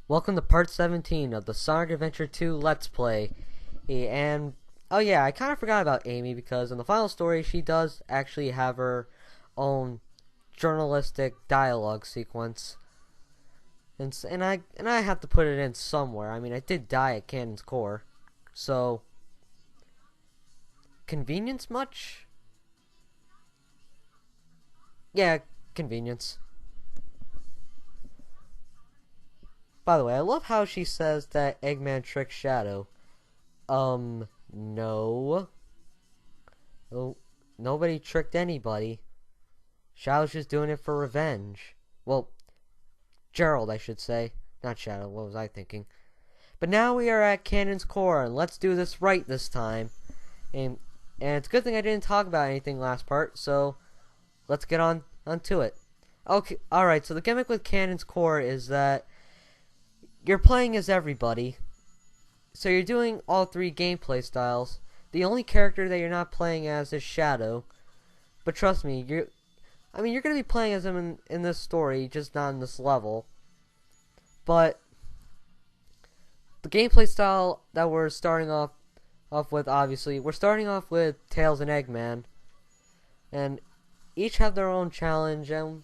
Welcome to part 17 of the Sonic Adventure 2 Let's Play. And, oh yeah, I kind of forgot about Amy because in the final story she does actually have her own journalistic dialogue sequence. And I have to put it in somewhere. I mean, I did die at Cannon's Core. So, convenience much? Yeah, convenience. By the way, I love how she says that Eggman tricked Shadow. No. Oh, nobody tricked anybody. Shadow's just doing it for revenge. Well, Gerald, I should say. Not Shadow, what was I thinking? But now we are at Cannon's Core, and let's do this right this time. And it's a good thing I didn't talk about anything last part, so let's get onto it. Okay, alright, so the gimmick with Cannon's Core is that you're playing as everybody. So you're doing all three gameplay styles. The only character that you're not playing as is Shadow. But trust me, you're going to be playing as him in this story, just not in this level. But the gameplay style that we're starting off with, obviously, we're starting off with Tails and Eggman. And each have their own challenge. And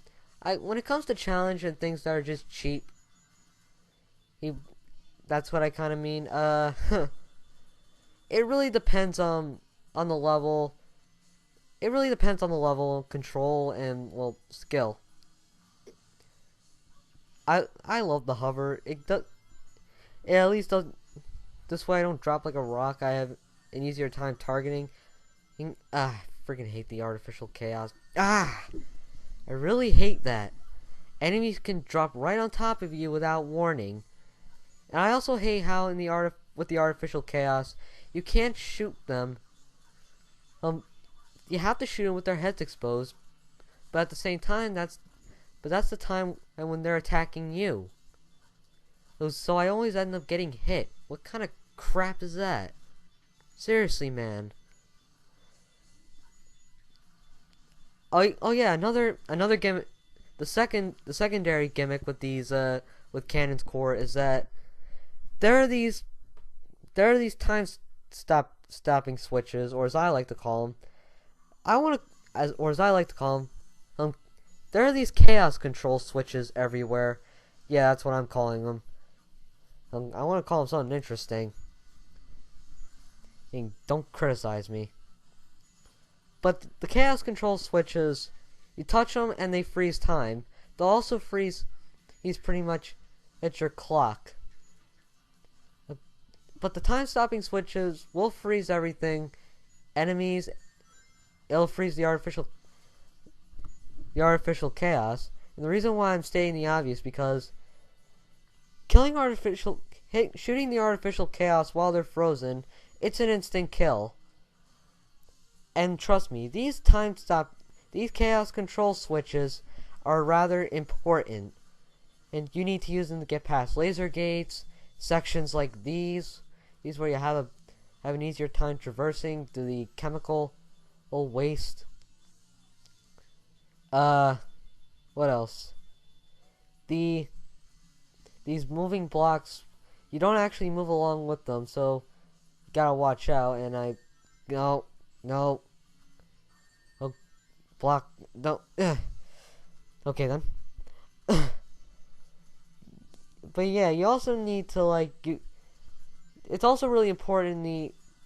when it comes to challenge and things that are just cheap, that's what I kind of mean. It really depends on the level. It really depends on the level, control, and, well, skill. I love the hover. It at least does. This way I don't drop like a rock. I have an easier time targeting. I freaking hate the artificial chaos. I really hate that. Enemies can drop right on top of you without warning. And I also hate how with the artificial chaos, you can't shoot them. You have to shoot them with their heads exposed, but at the same time, that's the time when they're attacking you. So I always end up getting hit. What kind of crap is that? Seriously, man. Oh yeah, another gimmick. The secondary gimmick with these with Cannon's Core is that there are these stopping switches, or as I like to call them. As I like to call them, there are these chaos control switches everywhere. Yeah, that's what I'm calling them. I want to call them something interesting. And don't criticize me. But the chaos control switches, you touch them and they freeze time. They'll also freeze. He's pretty much at your clock. But the time stopping switches will freeze everything. Enemies. It'll freeze the artificial chaos. And the reason why I'm stating the obvious because shooting the artificial chaos while they're frozen, it's an instant kill. And trust me, these chaos control switches are rather important. And you need to use them to get past laser gates, sections like these where you have an easier time traversing through the chemical waste. What else? These moving blocks, you don't actually move along with them, so you gotta watch out. And no, oh, block, no. Okay then. But yeah, you also need to it's also really important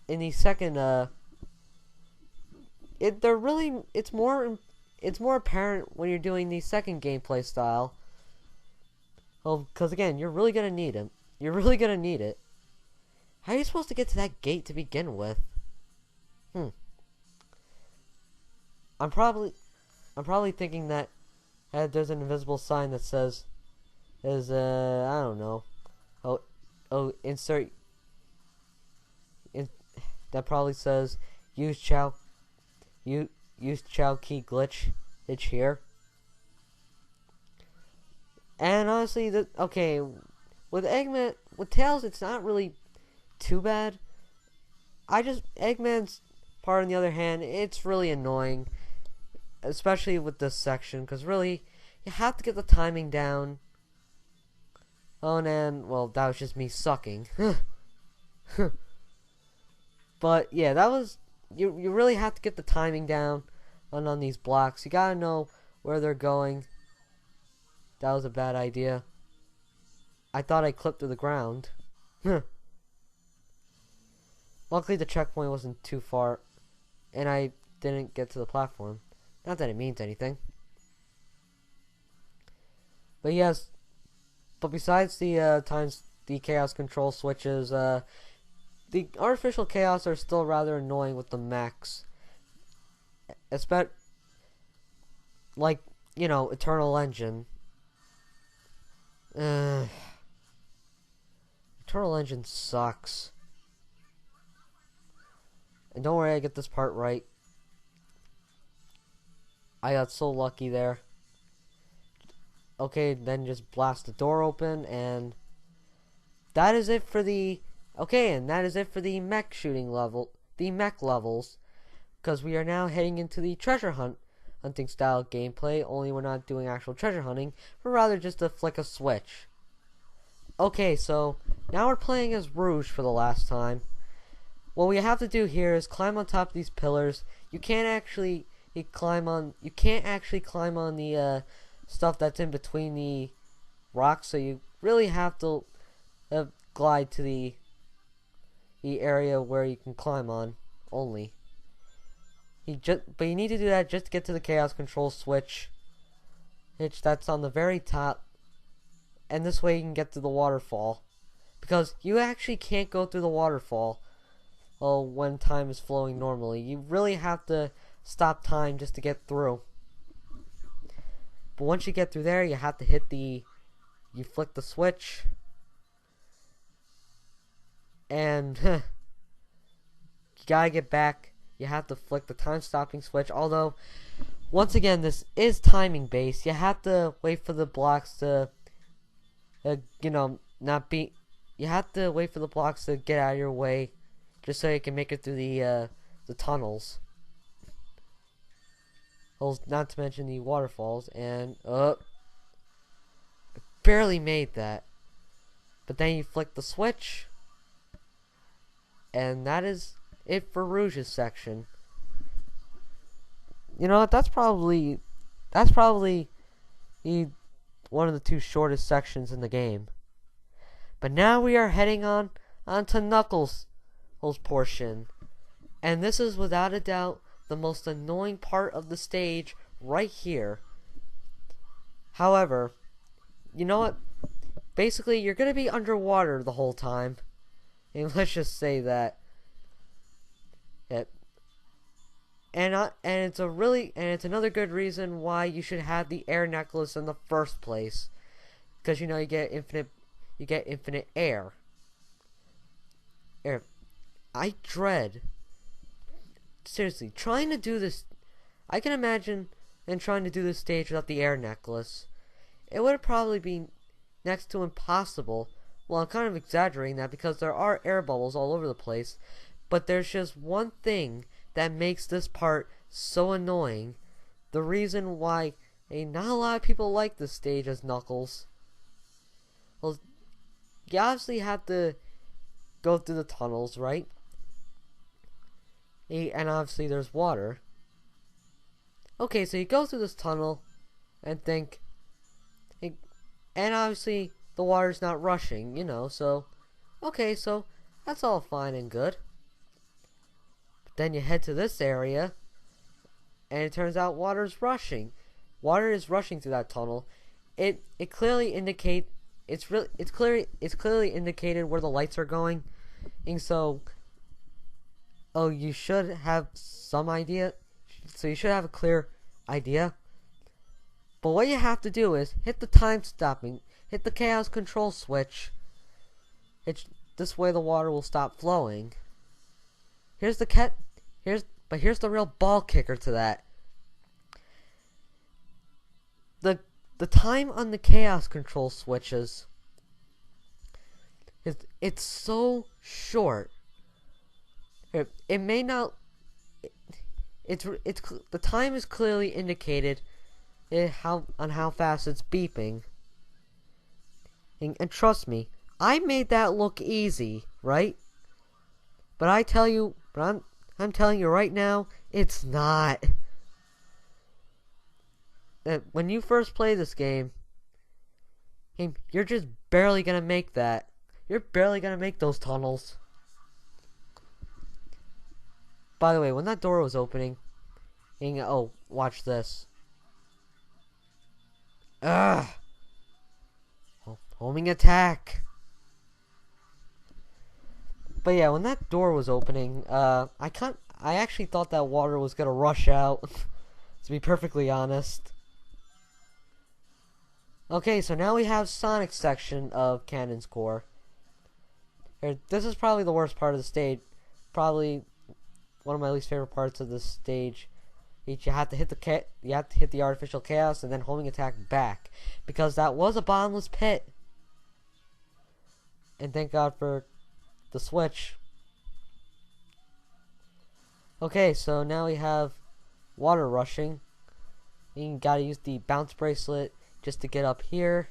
in the second it's more apparent when you're doing the second gameplay style. Well, because again, you're really gonna need it. You're really gonna need it. How are you supposed to get to that gate to begin with? I'm probably thinking that there's an invisible sign that says I don't know. Insert. That probably says use Chao key glitch. It's here. And honestly, with Tails, it's not really too bad. Eggman's part on the other hand, it's really annoying, especially with this section, because really, you have to get the timing down. Oh, and well, that was just me sucking. But yeah, that was you really have to get the timing down on these blocks. You gotta know where they're going. That was a bad idea. I thought I clipped to the ground. Luckily the checkpoint wasn't too far and I didn't get to the platform. Not that it means anything. But yes, but besides the the chaos control switches, the artificial chaos are still rather annoying with the mechs. Especially, like, you know, Eternal Engine. Eternal Engine sucks. And don't worry, I get this part right. I got so lucky there. Okay, then just blast the door open, and that is it for the... Okay, and that is it for the mech shooting level, the mech levels, because we are now heading into the treasure hunting style gameplay, only we're not doing actual treasure hunting, but rather just to flick a switch. Okay, so now we're playing as Rouge for the last time. What we have to do here is climb on top of these pillars. You can't actually climb on the stuff that's in between the rocks, so you really have to glide to the area where you can climb on only. But you need to do that just to get to the chaos control switch, which that's on the very top, and this way you can get to the waterfall, because you actually can't go through the waterfall when time is flowing normally. You really have to stop time just to get through. But once you get through there, you have to you flick the switch, and you gotta get back. You have to flick the time stopping switch, although once again this is timing based. You have to wait for the blocks to you have to wait for the blocks to get out of your way, just so you can make it through the tunnels. Not to mention the waterfalls, and barely made that. But then you flick the switch, and that is it for Rouge's section. You know what? That's probably one of the two shortest sections in the game. But now we are heading onto Knuckles' portion, and this is without a doubt the most annoying part of the stage right here. However, you know what? Basically, you're gonna be underwater the whole time, and let's just say that. And it's another good reason why you should have the air necklace in the first place, because you know you get infinite air. I dread, seriously, trying to do this. I can imagine trying to do this stage without the air necklace. It would probably be next to impossible. Well, I'm kind of exaggerating that because there are air bubbles all over the place, but there's just one thing that makes this part so annoying. The reason why not a lot of people like this stage as Knuckles. Well, you obviously have to go through the tunnels, right? And obviously there's water. Okay, so you go through this tunnel and think, and obviously the water's not rushing, you know, so okay, so that's all fine and good. But then you head to this area, and it turns out water's rushing. Water is rushing through that tunnel. It clearly indicate it's clearly indicated where the lights are going, and so you should have some idea. So you should have a clear idea. But what you have to do is hit the hit the chaos control switch. This way the water will stop flowing. Here's the real ball kicker to that. The time on the chaos control switches it's so short. It may not. The time is clearly indicated on how fast it's beeping. And trust me, I made that look easy, right? But I'm telling you right now, it's not. When you first play this game, you're just barely gonna make that. You're barely gonna make those tunnels. By the way, when that door was opening, oh, watch this. Ugh. Homing attack. But yeah, when that door was opening, I actually thought that water was gonna rush out. To be perfectly honest. Okay, so now we have Sonic's section of Cannon's Core. This is probably the worst part of the stage. Probably one of my least favorite parts of this stage. You have to hit the artificial chaos and then homing attack back, because that was a bottomless pit. And thank God for the switch. Okay, so now we have water rushing. You gotta use the bounce bracelet just to get up here.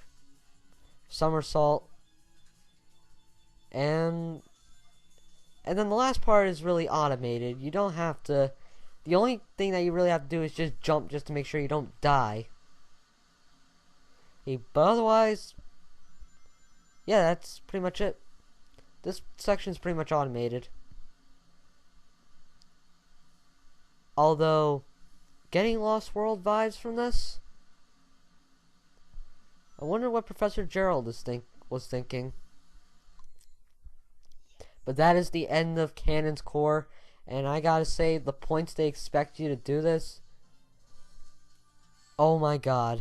Somersault. And then the last part is really automated. You don't have to. The only thing that you really have to do is just jump just to make sure you don't die. But otherwise, yeah, that's pretty much it. This section is pretty much automated. Although, getting Lost World vibes from this. I wonder what Professor Gerald was thinking. But that is the end of Cannon's Core. And I gotta say, the points they expect you to do this. Oh my god.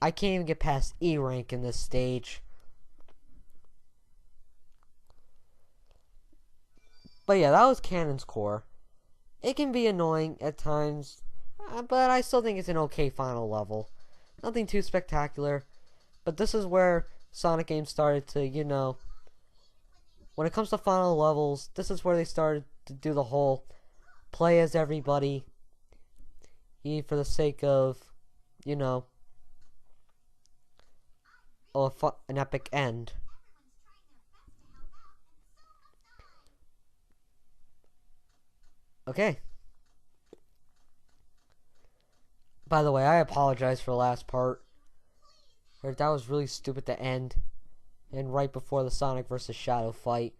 I can't even get past E rank in this stage. But yeah, that was Cannon's Core. It can be annoying at times, but I still think it's an okay final level. Nothing too spectacular. But this is where Sonic games started to, you know, when it comes to final levels, this is where they started to do the whole play as everybody, for the sake of, you know, an epic end. Okay. By the way, I apologize for the last part. That was really stupid to end. And right before the Sonic vs. Shadow fight.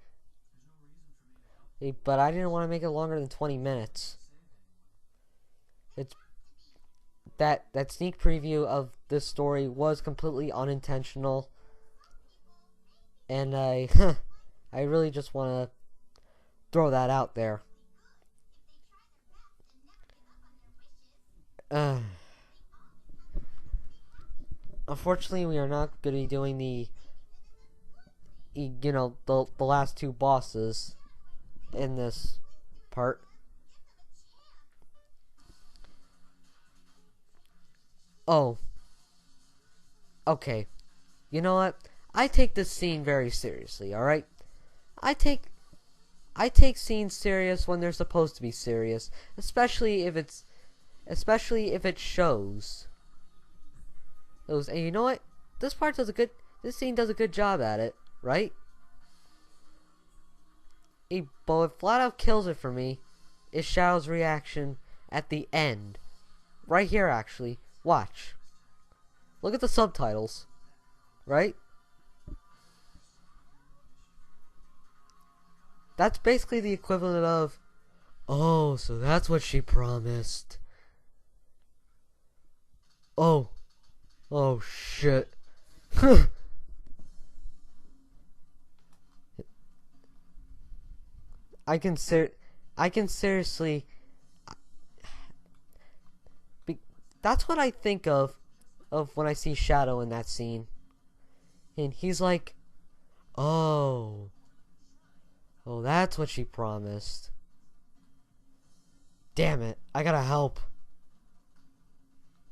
But I didn't want to make it longer than 20 minutes. It's that sneak preview of this story was completely unintentional. And I really just want to throw that out there. Unfortunately, we are not going to be doing the last two bosses in this part. Oh. Okay. You know what? I take this scene very seriously, alright? I take scenes serious when they're supposed to be serious, especially if it shows. And you know what? This scene does a good job at it, right? But what flat out kills it for me is Shadow's reaction at the end. Right here, actually. Watch. Look at the subtitles. Right? That's basically the equivalent of, oh, so that's what she promised. Oh. Oh, shit. I can seriously. That's what I think of when I see Shadow in that scene. And he's like, oh, that's what she promised. Damn it, I gotta help.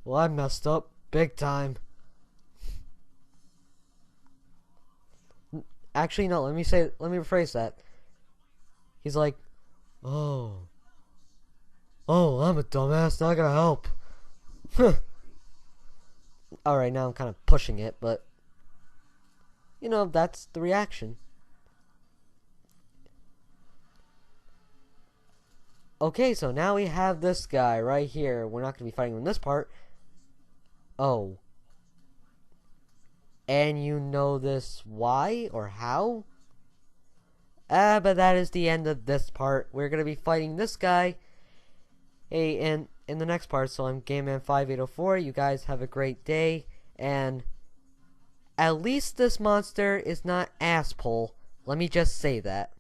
Well, I messed up big time. Actually, no, let me rephrase that. He's like, oh, I'm a dumbass, now I gotta help. Alright, now I'm kind of pushing it, but you know, that's the reaction. Okay, so now we have this guy right here. We're not going to be fighting him in this part. Oh. And you know this why or how? But that is the end of this part. We're going to be fighting this guy. Hey, and in the next part, so I'm GameMan5804. You guys have a great day. And at least this monster is not asshole. Let me just say that.